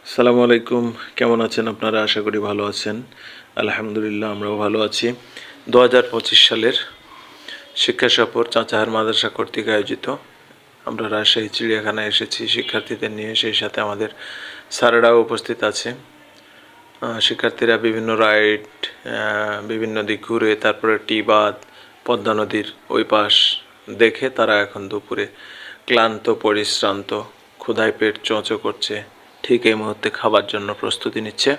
আসসালামু আলাইকুম। কেমন আছেন আপনারা? আশা করি ভালো আছেন। আলহামদুলিল্লাহ আমরাও ভালো আছি। 2025 সালের শিক্ষা সফর চাচাহার মাদ্রাসা কর্তৃক আয়োজিত। আমরা রাজশাহী চিড়িয়াখানায় এসেছি শিক্ষার্থীদের নিয়ে, সেই সাথে আমাদের স্যারেরাও উপস্থিত আছে। শিক্ষার্থীরা বিভিন্ন রাইড, বিভিন্ন দিক ঘুরে, তারপরে টি বাঁধ, পদ্মা নদীর ওই পাশ দেখে তারা এখন দুপুরে ক্লান্ত, পরিশ্রান্ত, ক্ষুধায় পেট চোঁচো করছে। ঠিক এই মুহূর্তে খাবার জন্য প্রস্তুতি নিচ্ছে।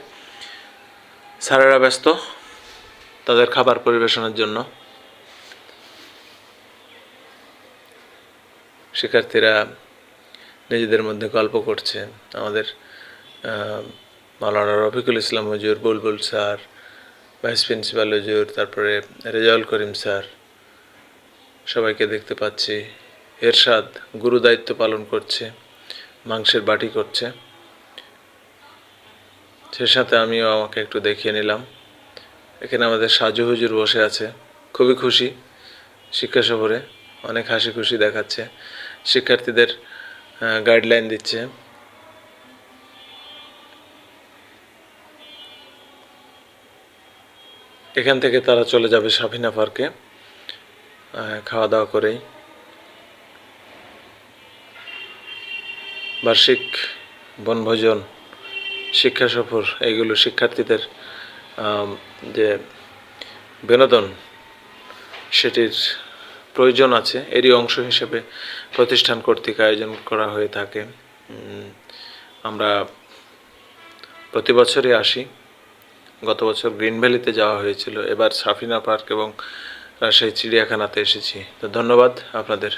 স্যারেরা ব্যস্ত তাদের খাবার পরিবেশনের জন্য। শিক্ষার্থীরা নিজেদের মধ্যে গল্প করছে। আমাদের মাওলানা রফিকুল ইসলাম হুজুর, বুলবুল স্যার, ভাইস প্রিন্সিপাল হুজুর, তারপরে রেজাউল করিম স্যার, সবাইকে দেখতে পাচ্ছি। এরশাদ গুরু দায়িত্ব পালন করছে, মাংসের বাটি করছে। সে সাথে আমিও আমাকে একটু দেখিয়ে নিলাম। এখানে আমাদের সাজু হুজুর বসে আছে, খুবই খুশি শিক্ষা সফরে, অনেক হাসি খুশি দেখাচ্ছে, শিক্ষার্থীদের গাইডলাইন দিচ্ছে। এখান থেকে তারা চলে যাবে সাফিনা পার্কে খাওয়া দাওয়া করেই। বার্ষিক বনভোজন, শিক্ষা সফর, এইগুলো শিক্ষার্থীদের যে বিনোদন সেটির প্রয়োজন আছে, এরই অংশ হিসেবে প্রতিষ্ঠান কর্তৃক আয়োজন করা হয়ে থাকে। আমরা প্রতি বছরই আসি। গত বছর গ্রিন ভ্যালিতে যাওয়া হয়েছিল, এবার সাফিনা পার্ক এবং রাজশাহী চিড়িয়াখানাতে এসেছি। তো ধন্যবাদ আপনাদের।